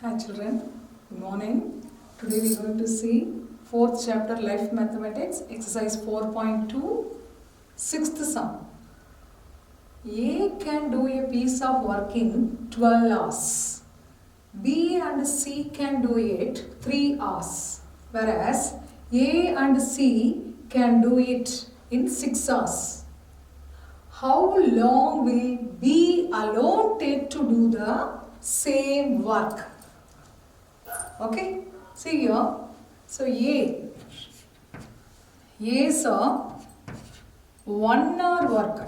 Hi children, good morning. Today we are going to see 4th chapter Life Mathematics, exercise 4.2, 6th sum. A can do a piece of work in 12 hours. B and C can do it 3 hours. Whereas A and C can do it in 6 hours. How long will B alone take to do the same work? Okay, see here. So A is a 1 hour work.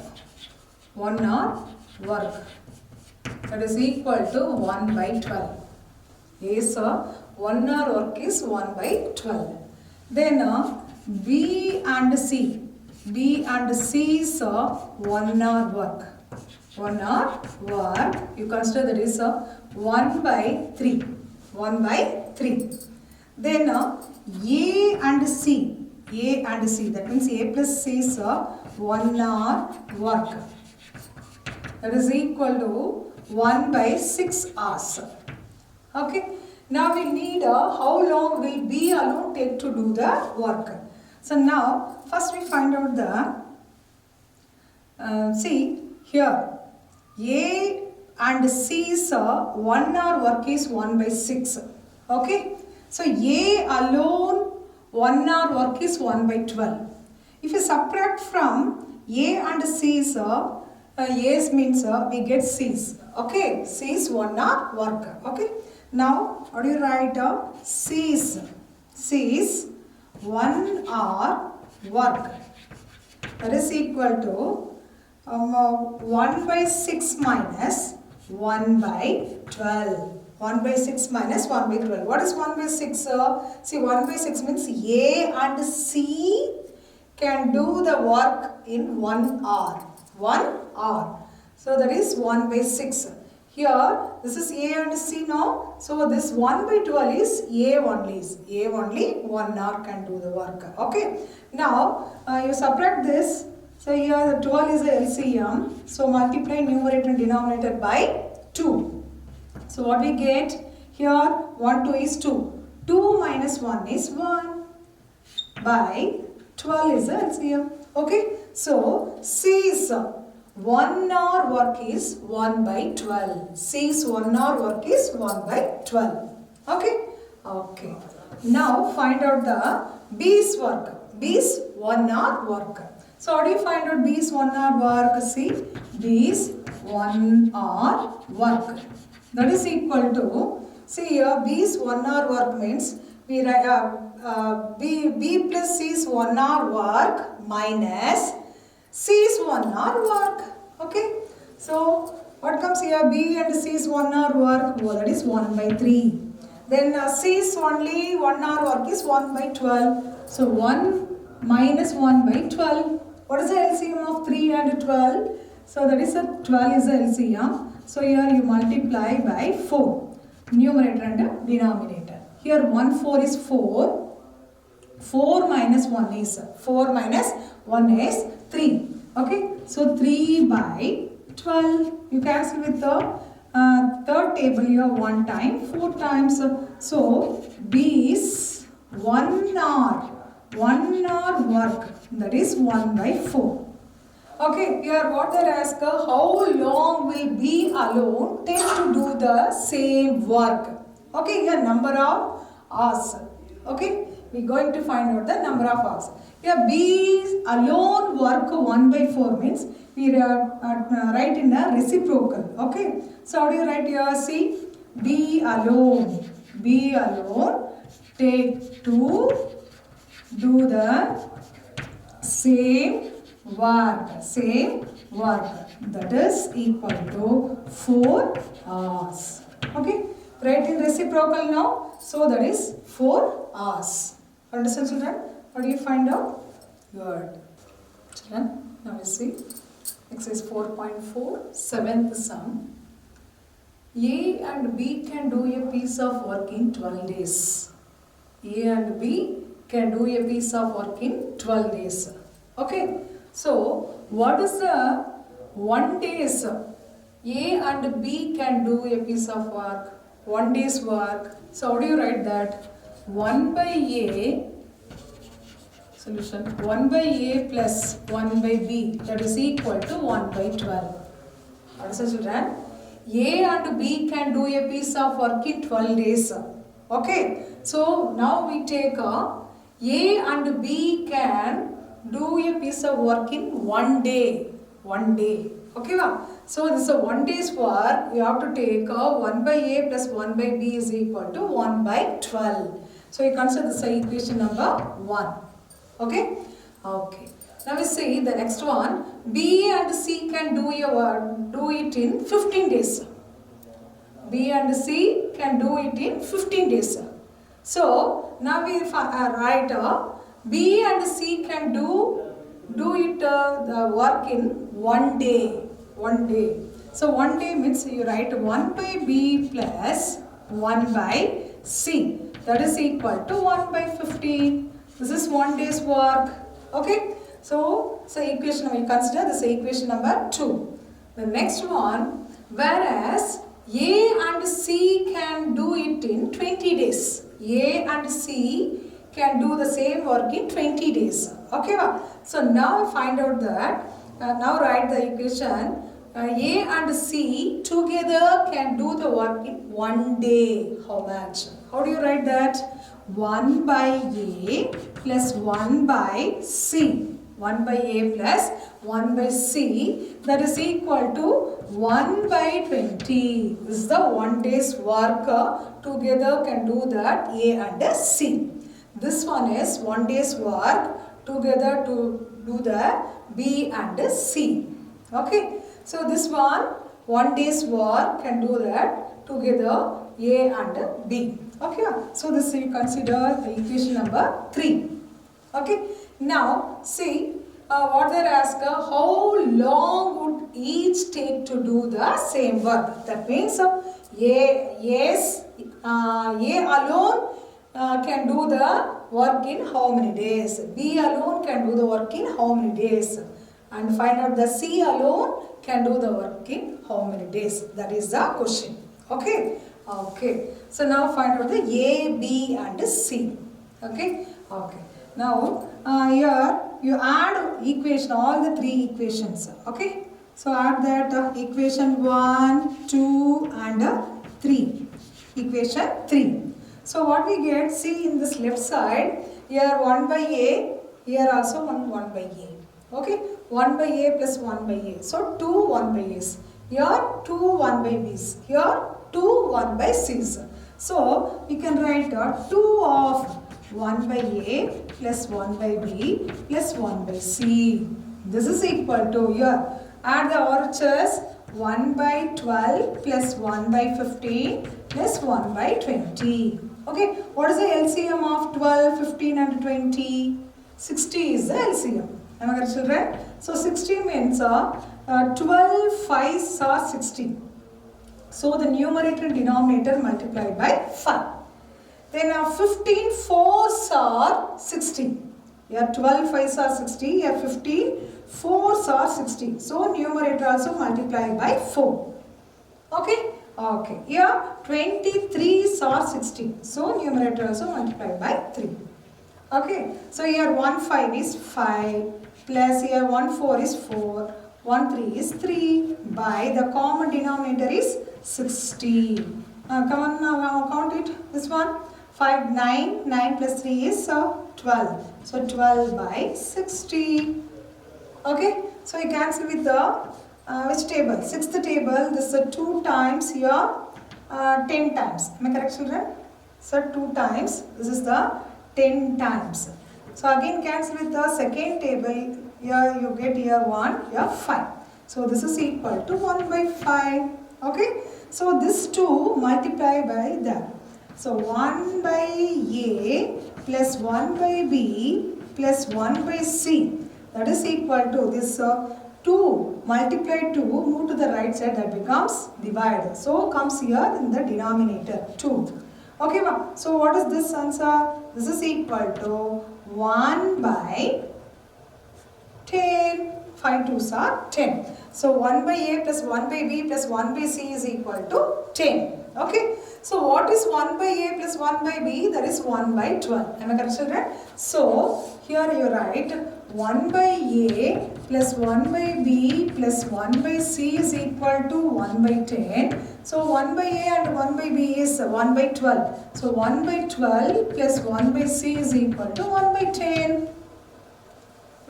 1 hour work. That is equal to 1 by 12. A is a 1 hour work is 1 by 12. Then B and C. B and C is a 1 hour work. 1 hour work. You consider that is a 1 by 3. 1 by 3. Then A and C. A and C. That means A plus C is a 1 hour work. That is equal to 1 by 6 hours. Okay. Now we need how long will B alone take to do the work. So now first we find out the see here A and C's 1 hour work is 1 by 6. Okay. So A alone 1 hour work is 1 by 12. If you subtract from A and C's, A's means we get C's. Okay. C's 1 hour work. Okay. Now how do you write C's? C's 1 hour work. That is equal to 1 by 6 minus 1 by 12. 1 by 6 minus 1 by 12. What is 1 by 6? See, 1 by 6 means A and C can do the work in 1 hour. 1 hour. So that is 1 by 6. Here, this is A and C now. So this 1 by 12 is A only. A only 1 hour can do the work. Okay. Now, you subtract this. So here the 12 is the LCM. So multiply numerator and denominator by 2. So what we get here 1 2 is 2. 2 minus 1 is 1 by 12 is the LCM. Okay. So C is 1 hour work is 1 by 12. C's 1 hour work is 1 by 12. Okay. Okay. Now find out the B's work. B's 1 hour work. So how do you find out B's 1 hour work? See, B's 1 hour work. That is equal to, see here B's 1 hour work means we write B plus C's 1 hour work minus C's 1 hour work. Okay. So what comes here? B and C's 1 hour work. Oh, that is 1 by 3. Then C's only 1 hour work is 1 by 12. So 1 minus 1 by 12. What is the LCM of 3 and 12? So that is 12 is the LCM. So here you multiply by 4. Numerator and denominator. Here 1 4 is 4. 4 minus 1 is 4 minus 1 is 3. Okay. So 3 by 12. You cancel with the third table here 1 time. 4 times. So B is 1 hour. 1 hour work. That is 1 by 4. Okay, here what they ask, how long will B alone take to do the same work? Okay, here number of hours. Okay, we are going to find out the number of hours. Here B alone work 1 by 4 means we write in a reciprocal. Okay, so how do you write here? See, B alone take to do the same work. That is equal to 4 hours. Okay. Write in reciprocal now. So that is 4 hours. Understand children? How do you find out? Good. Children, now we see exercise 4.4, 7th sum. A and B can do a piece of work in 12 days. A and B can do a piece of work in 12 days. Okay. So, what is the 1 days A and B can do a piece of work? 1 day's work. So how do you write that? 1 by A, solution, 1 by A plus 1 by B, that is equal to 1 by 12. Understand, children? A and B can do a piece of work in 12 days. Okay. So now we take A and B can do a piece of work in 1 day. 1 day. Okay, ma? So this is a 1 day's work. We have to take 1 by A plus 1 by B is equal to 1 by 12. So you consider this equation number 1. Okay? Okay. Now we see the next one. B and C can do it in 15 days. B and C can do it in 15 days. So now we write B and C can do it the work in 1 day. 1 day. So 1 day means you write 1 by B plus 1 by C. That is equal to 1 by 15. This is 1 day's work. Okay. So equation, we consider this equation number 2. The next one, whereas A and C can do it in 20 days. A and C can do the same work in 20 days. Okay. So now find out that, now write the equation, A and C together can do the work in 1 day. How much? How do you write that? 1 by A plus 1 by C. 1 by A plus 1 by C, that is equal to 1 by 20. This is the 1 day's work. Together can do that A and C. This one is 1 day's work together to do the B and C. Okay. So this one 1 day's work can do that together A and B. Okay. So this you consider the equation number 3. Okay. Now see what they ask, how long would each take to do the same work? That means A alone can do the work in how many days? B alone can do the work in how many days? And find out the C alone can do the work in how many days? That is the question. Okay. Okay. So now find out the A, B and C. Okay. Okay. Now here you add equation, all the 3 equations. Okay. So add that equation 1, 2 and 3. Equation 3. So what we get, see in this left side, here 1 by A, here also 1 by A. Okay. 1 by A plus 1 by A. So 2 1 by A's. Here 2 1 by B's. Here 2 1 by C's. So we can write 2 of 1 by A plus 1 by B plus 1 by C. This is equal to, here add the RHS, 1 by 12 plus 1 by 15 plus 1 by 20. Okay, what is the LCM of 12, 15 and 20? 60 is the LCM. Am I correct, children? So 60 means 12 5s are 60. So the numerator and denominator multiplied by 5. Then 15 4s are 60. Here 12 5s are 60. Here 15 4s are 60. So numerator also multiplied by 4. Okay. Okay. Here 23s are 60. So numerator also multiplied by 3. Okay. So here 1 5 is 5. Plus here 1 4 is 4. 1 3 is 3. By the common denominator is 60. Come on now count it. This one. 5 9. 9 plus 3 is 12. So 12 by 60. Okay. So you cancel with the which table? 6th table. This is 2 times here 10 times. Am I correct, children? So 2 times. This is the 10 times. So again cancel with the 2nd table. Here you get here 1, here 5. So this is equal to 1 by 5. Okay. So this 2 multiply by that. So 1 by A plus 1 by B plus 1 by C. That is equal to this 2 multiply 2, move to the right side, that becomes divided. So comes here in the denominator 2. Okay, so what is this answer? This is equal to 1 by 10. 5 2s are 10. So 1 by A plus 1 by B plus 1 by C is equal to 10. Okay. So what is 1 by A plus 1 by B? That is 1 by 12. Am I correct, children? So here you write 1 by A plus 1 by B plus 1 by C is equal to 1 by 10. So 1 by A and 1 by B is 1 by 12. So 1 by 12 plus 1 by C is equal to 1 by 10.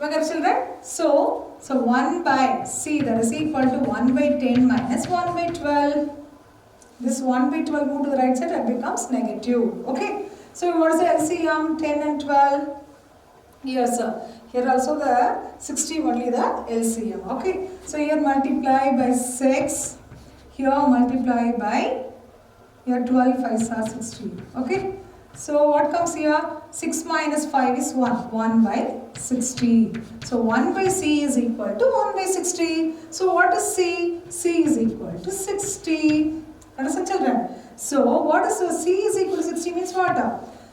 Am I correct, children? So 1 by C, that is equal to 1 by 10 minus 1 by 12. This 1 by 12 move to the right side, that becomes negative. Okay. So what is the LCM? 10 and 12. Yes, sir. Here also the 60 only the LCM. Okay. So here multiply by 6. Here multiply by, here 12 5 are 60. Okay. So what comes here? 6 minus 5 is 1. 1 by 60. So 1 by C is equal to 1 by 60. So what is C? C is equal to 60. Understand, children? So what is C is equal to 60 means what?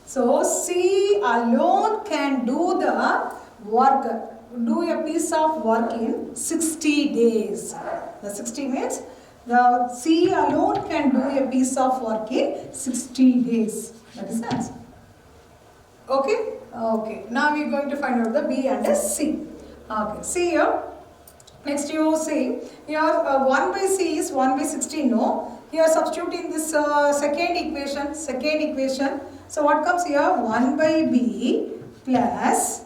So C alone can do the work, do a piece of work in 60 days. The 60 means the C alone can do a piece of work in 60 days. That is the answer. Okay? Okay. Now we are going to find out the B and the C. Okay. See here. Next you see here 1 by C is 1 by 60. No. Here substituting this second equation. So what comes here? 1 by B plus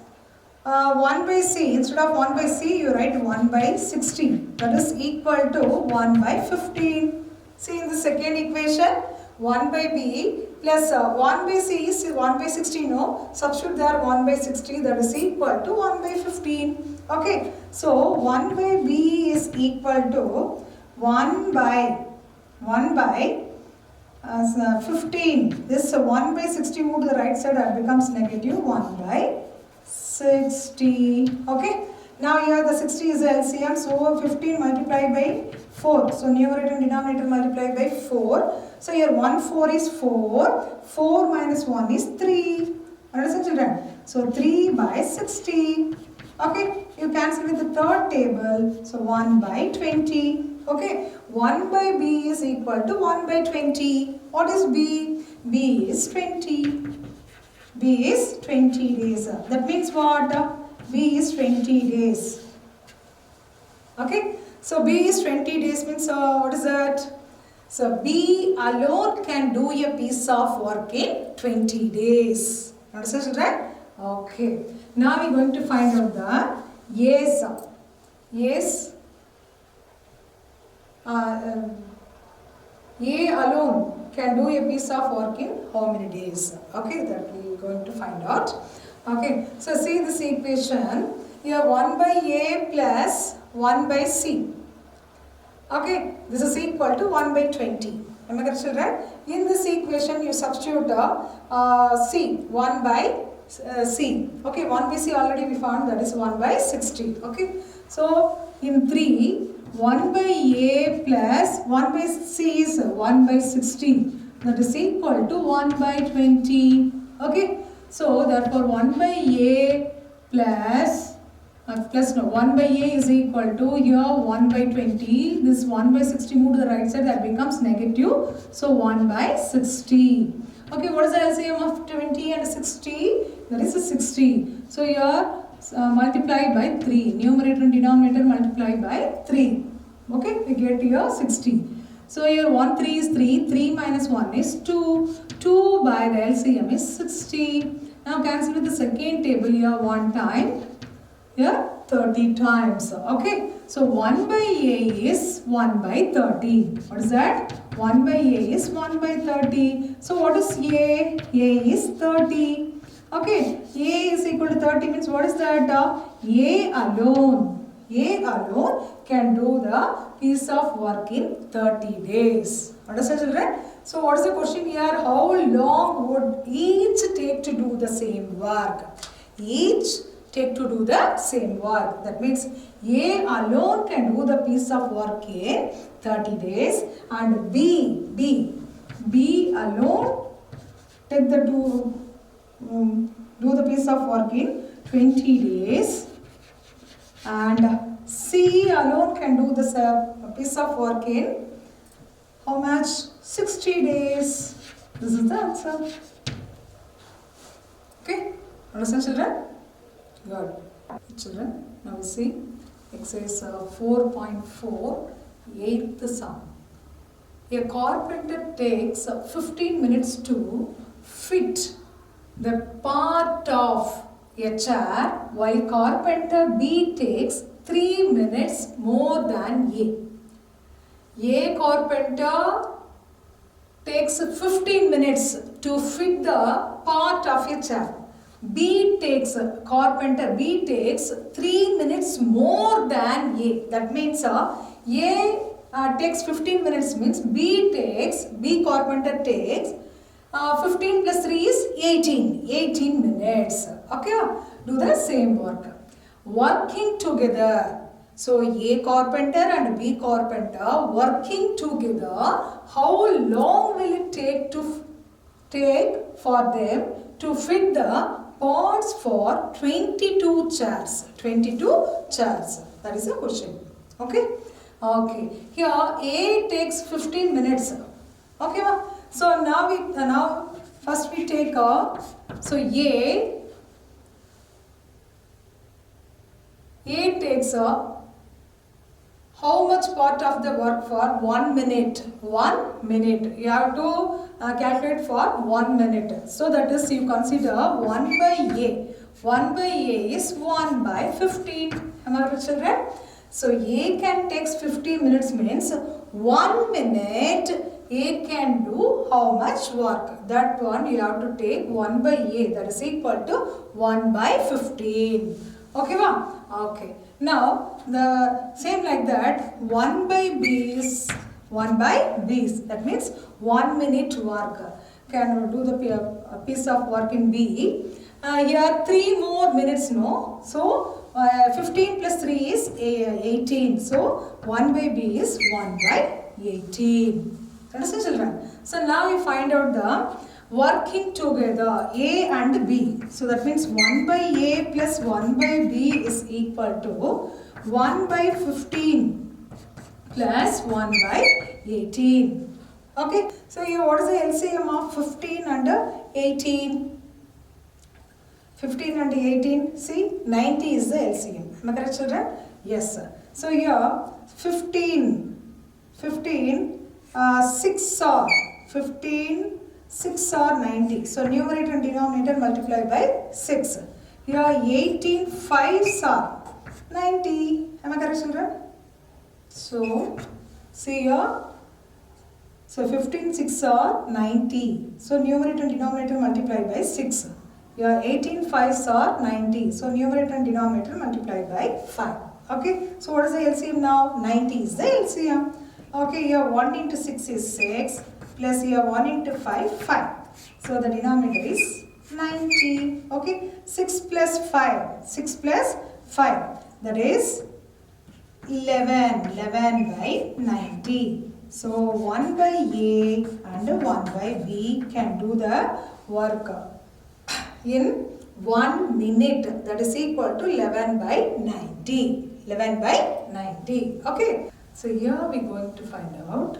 1 by C. Instead of 1 by C, you write 1 by 60. That is equal to 1 by 15. See in the second equation, 1 by B plus 1 by C is 1 by 60. No, substitute there 1 by 60. That is equal to 1 by 15. Okay. So 1 by B is equal to 1 by 15. This 1 by 60 move to the right side, that becomes negative 1 by 60. Okay. Now here the 60 is the LCM. So 15 multiplied by 4. So numerator and denominator multiplied by 4. So here 1 4 is 4. 4 minus 1 is 3. Understand, children? So 3 by 60. Okay. You cancel with the third table. So 1 by 20. Okay. 1 by B is equal to 1 by 20. What is B? B is 20. B is 20 days. That means what? B is 20 days. Okay. So B is 20 days means what is that? So B alone can do a piece of work in 20 days. Understand, children? Okay. Now we are going to find out the A's. A's. A alone can do a piece of work in how many days? Okay, that we are going to find out. Okay, so see this equation. Here 1 by A plus 1 by C. Okay, this is equal to 1 by 20. Am I correct, children? In this equation, you substitute C, 1 by C. Okay, 1 by C already we found, that is 1 by 60. Okay, so in 3, 1 by A plus 1 by C is 1 by 60. That is equal to 1 by 20. Okay. So therefore 1 by A plus 1 by A is equal to here 1 by 20. This 1 by 60 move to the right side, that becomes negative. So 1 by 60. Okay, what is the LCM of 20 and 60? That is a 60. So here multiply by 3. Numerator and denominator multiply by 3. Okay, we get here 60. So here 1 3 is 3. 3 minus 1 is 2. 2 by the LCM is 60. Now cancel with the second table here 1 time. Here 30 times. Okay. So 1 by A is 1 by 30. What is that? 1 by A is 1 by 30. So what is A? A is 30. Okay. A is equal to 30 means what is that? A alone can do the piece of work in 30 days. Understand, children? So what is the question here? How long would each take to do the same work? Each take to do the same work. That means A alone can do the piece of work in 30 days and B alone take the do the piece of work in 20 days and C alone can do this piece of work in how much? 60 days. This is the answer. Okay, understand children? Good. Children, now we see exercise 4.4, 8th sum. A carpenter takes 15 minutes to fit the part of a chair, while carpenter B takes 3 minutes more than A. A carpenter takes 15 minutes to fit the part of a chair. Carpenter B takes 3 minutes more than A. That means A takes 15 minutes means B carpenter takes 15 plus 3 is 18 minutes. Okay, do the same work. Working together. So A carpenter and B carpenter working together, how long will it take for them to fit the parts for 22 chairs? 22 chairs. That is the question. Okay. Okay. Here A takes 15 minutes. Okay. So now first we take so A takes how much part of the work for 1 minute? 1 minute. You have to calculate for 1 minute. So that is, you consider 1 by A. 1 by A is 1 by 15. Am I right, children? So A can take 15 minutes means 1 minute A can do how much work? That one you have to take 1 by A. That is equal to 1 by 15. Okay, ma? Okay. Now, the same like that, 1 by B is 1 by B. That means 1 minute work. Can do the piece of work in B. Here 3 more minutes, no? So, 15 plus 3 is 18. So, 1 by B is 1 by 18. Understand, children? So, now we find out the working together A and B. So that means 1 by A plus 1 by B is equal to 1 by 15 plus 1 by 18. Okay. So here what is the LCM of 15 and 18? 15 and 18. See, 90 is the LCM. Am I correct, children? Yes, sir. So here 15, 6 are 15. 6 are 90. So numerator and denominator multiply by 6. Here 18 5s are 90. Am I correct, children? So see here. So 15 6 are 90. So numerator and denominator multiply by 6. Here 18 5s are 90. So numerator and denominator multiply by 5. Okay. So what is the LCM now? 90 is the LCM. Okay. Here 1 into 6 is 6. Plus here 1 into 5, 5. So the denominator is 90. Okay. 6 plus 5. 6 plus 5. That is 11. 11 by 90. So 1 by A and 1 by B can do the work in 1 minute. That is equal to 11 by 90. 11 by 90. Okay. So here we are going to find out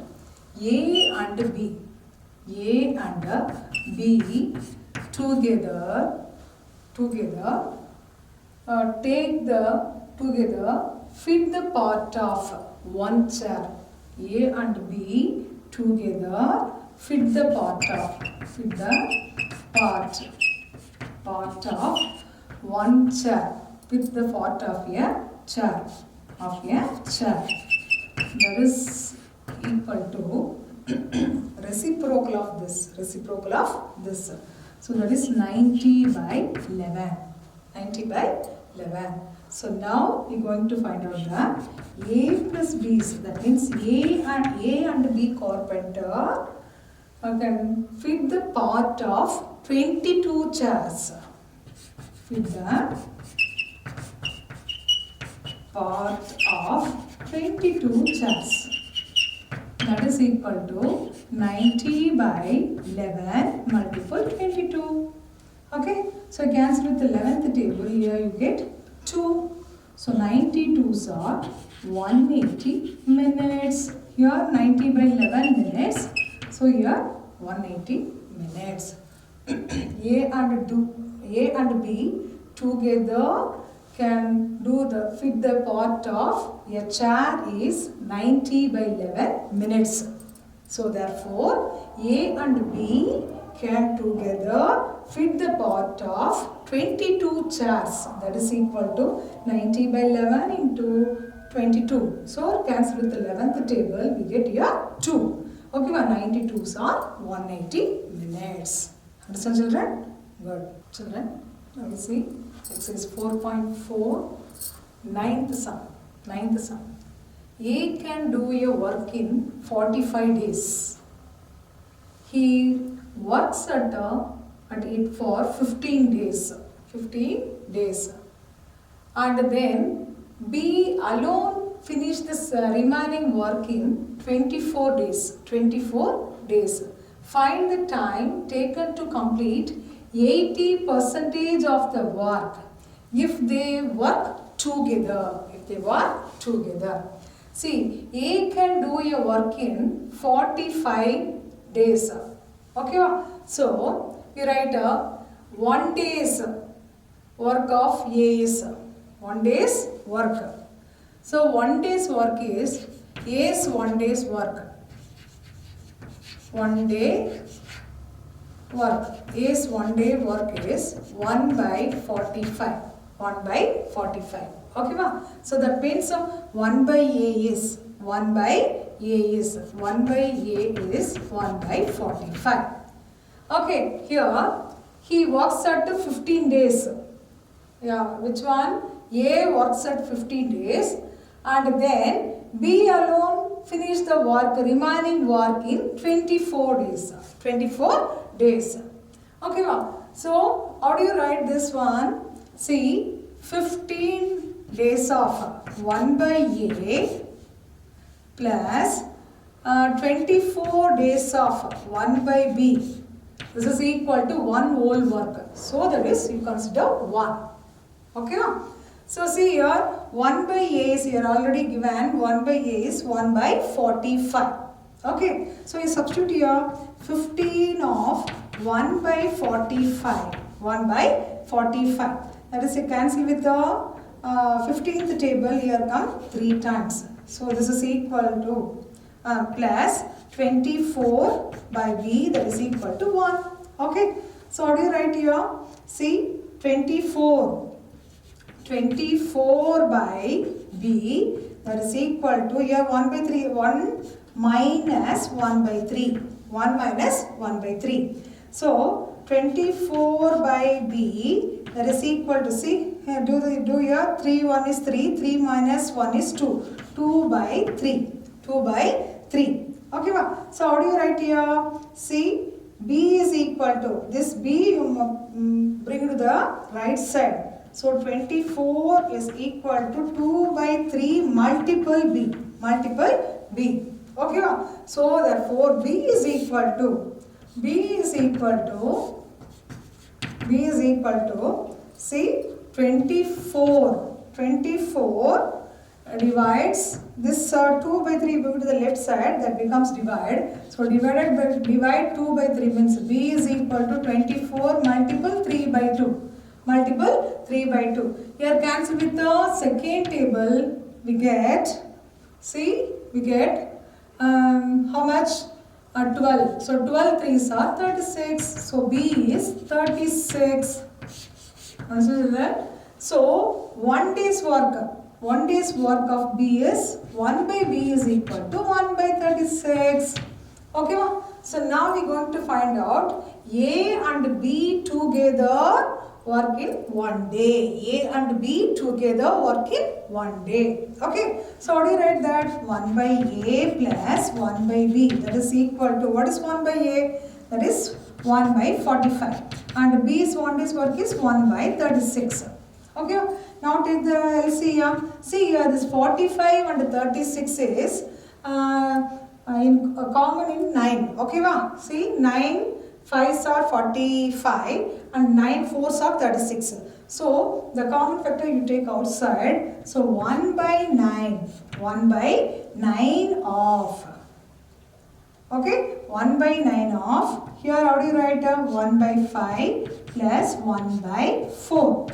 A and B. A and B together fit the part of one chair. A and B together fit the part of one chair. Fit the part of a chair. That is equal to reciprocal of this. So that is 90 by 11. 90 by 11. So now we are going to find out the A plus B. That means A and B carpenter can fit the part of 22 chairs. Fit the part of 22 chairs. That is equal to 90 by 11 multiple 22. Okay. So cancel with the 11th table. Here you get 2. So 92s are 180 minutes. here 90 by 11 minutes. So here 180 minutes. A and B together can fit the part of a chair is 90 by 11 minutes. So therefore A and B can together fit the part of 22 chairs, that is equal to 90 by 11 into 22. So cancel with the 11th table, we get here 2. Okay, 92s are 180 minutes. Understand children? Good. Children, now we see exercise 4.4, ninth sum. A can do a work in 45 days. He works at it for 15 days. And then B alone finish this remaining work in 24 days. Find the time taken to complete 80% of the work if they work together. See, A can do a work in 45 days. Okay, so we write 1 day's work of A is 1 day's work. So 1 day's work is A's 1 day's work. 1 day work. A's 1 day work is 1 by 45. 1 by 45. Okay, ma? So that means 1 by A is 1 by 1 by 45. Okay, here he works at 15 days. Yeah, which one? A works at 15 days and then B alone finish the remaining work in 24 days. 24 days. Okay, ma? So how do you write this one? See, 15 days of 1 by A plus 24 days of 1 by B. This is equal to 1 whole work. So that is, you consider 1. Okay. So see here, 1 by A is here already given. 1 by A is 1 by 45. Okay. So you substitute here 15 of 1 by 45. 1 by 45. That is, you cancel with the 15th table, here come 3 times. So this is equal to plus 24 by B, that is equal to 1. Okay. So how do you write here? See, 24 by B, that is equal to here 1 by 3, 1 minus 1 by 3. 1 minus 1 by 3. So 24 by B, that is equal to, see, here do here 3, 1 is 3, 3 minus 1 is 2. 2 by 3. 2 by 3. Okay, so how do you write here? See, B is equal to, this B you bring to the right side. So 24 is equal to 2 by 3 multiple B. Multiple B. Okay, so therefore B is equal to, see, 24 divides this 2 by 3 move to the left side, that becomes divide. So divide 2 by 3 means B is equal to 24 multiple 3 by 2. Multiple 3 by 2. Here cancel with the second table, we get, see, we get how much? 12. So 12 3s are 36. So B is 36. Understood that? So 1 day's work. 1 day's work of B is 1 by B is equal to 1 by 36. Okay, so now we are going to find out A and B together work in 1 day. A and B together work in 1 day. Okay, so how do you write that? 1 by A plus 1 by B, that is equal to, what is 1 by A? That is 1 by 45. And B's 1 day's work is 1 by 36. Okay, now take the LCM. See here, this 45 and 36 is common in 9. Okay, see, 9 5s are 45 and 9 4s are 36. So the common factor you take outside. So 1 by 9 of Okay, 1 by 9 of, here how do you write 1 by 5 plus 1 by 4.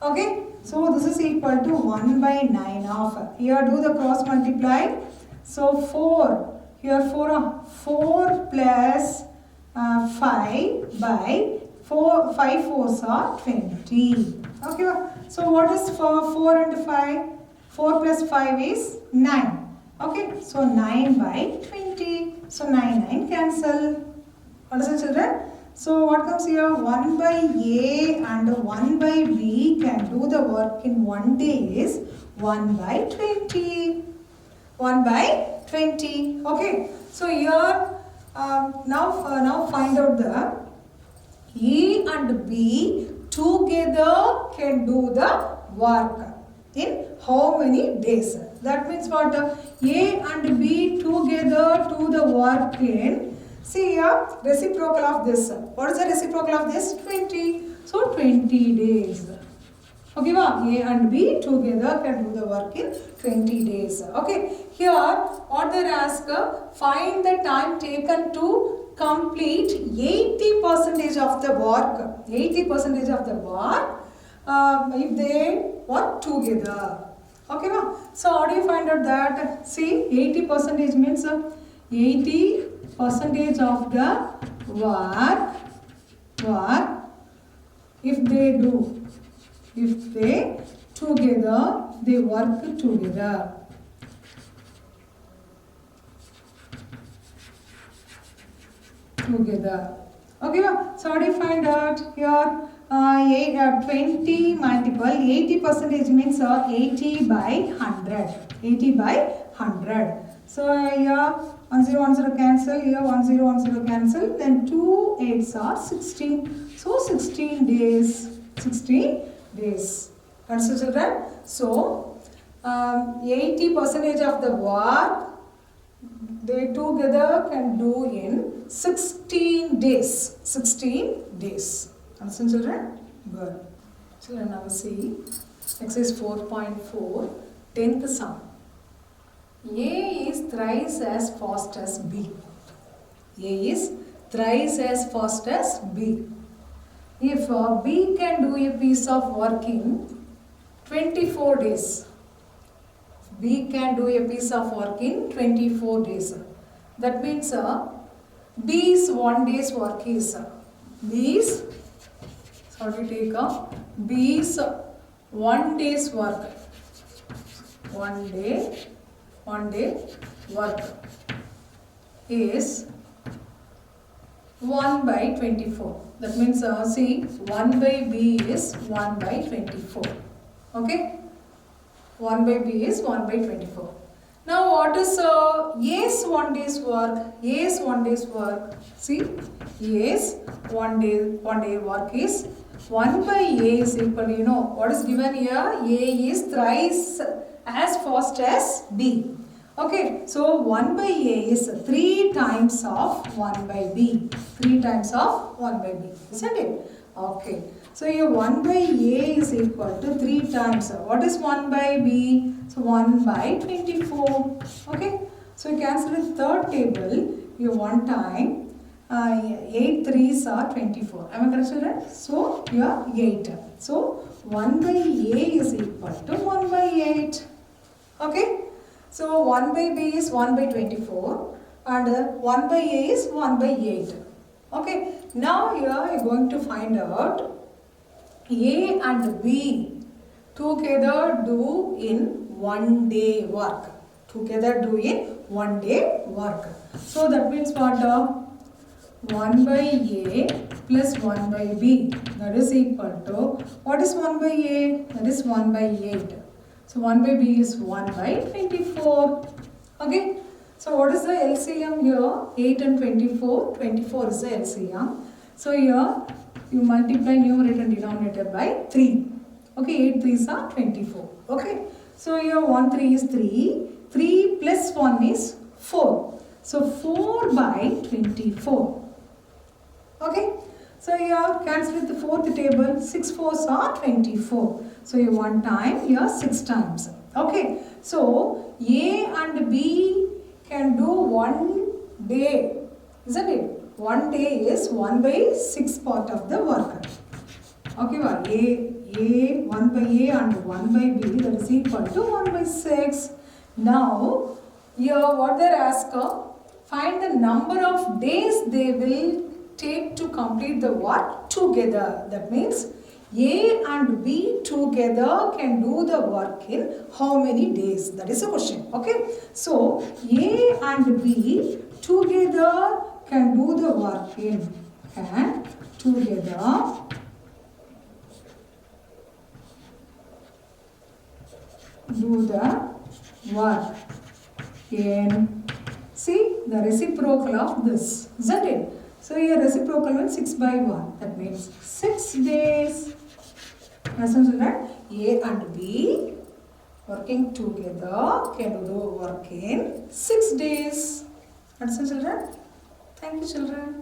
Okay, so this is equal to 1 by 9 of, here do the cross multiply. So 4, here 4 plus 5 by 4, 5 fours are 20. Okay, so what is 4 and 5? 4 plus 5 is 9. Okay, so 9 by 20. So 9 cancel. Understand, children? So what comes here? 1 by A and 1 by B can do the work in one day is 1 by 20. 1 by 20. Okay, so here now find out the A and B together can do the work in how many days? That means what? A and B together do the work in, see here, reciprocal of this. What is the reciprocal of this? 20. So 20 days. Okay, A and B together can do the work in 20 days. Okay, here what they ask, find the time taken to complete 80% of the work. 80% of the work if they work together. Okay, so how do you find out that? See, 80% means 80% of the work if they together, they work together. Okay, so how do you find out here? 20 multiple 80% means 80 by 100. 80 by 100. So here 1010 cancel, here 1010 cancel, then 2 8s are 16. So 16 days. 16 days. Understood, children? So 80% of the work they together can do in 16 days. 16 days. Understand, children? Good. Children, now see exercise 4.4, 10th sum. A is thrice as fast as B. A is thrice as fast as B. If B can do a piece of work in 24 days, B can do a piece of work in 24 days. That means B's 1 day's work is B's, so we take B's 1 day's work. 1 day work is 1 by 24. That means see 1 by B is 1 by 24. Okay? 1 by B is 1 by 24. Now what is A's 1 day's work? A's 1 day's work. See, A's 1 day work is 1 by A is equal to, what is given here? A is thrice as fast as B. Okay, so 1 by A is 3 times of 1 by B. 3 times of 1 by B. Isn't it? Okay. So here 1 by A is equal to 3 times. What is 1 by B? So 1 by 24. Okay. So you cancel the third table. You 1 time 8 3s are 24. Am I correct, children? So here 8. So 1 by A is equal to 1 by 8. Okay. So 1 by B is 1 by 24 and 1 by A is 1 by 8. Okay. Now here you are going to find out A and B together do in 1 day work. Together do in 1 day work. So that means what? 1 by A plus 1 by B, that is equal to, what is 1 by A? That is 1 by 8. So 1 by B is 1 by 24. Okay. So what is the LCM here? 8 and 24. 24 is the LCM. So here you multiply numerator and denominator by 3. Okay, 8 3s are 24. Okay. So here 1 3 is 3. 3 plus 1 is 4. So 4 by 24. Okay. So here cancel with the fourth table. 6 4s are 24. So here 1 time, here 6 times. Okay. So A and B can do 1 day, isn't it? One day is 1 by 6 part of the work. Okay, well, A, 1 by A and 1 by B, that is equal to 1 by 6. Now, here what they are asking, find the number of days they will take to complete the work together. That means A and B together can do the work in how many days? That is the question. Okay. So, A and B together can do the work in, can together do the work in, see the reciprocal of this, isn't it? So here reciprocal means 6 by 1. That means 6 days. Understand that? A and B working together can do the work in 6 days. Understand children? Thank you children.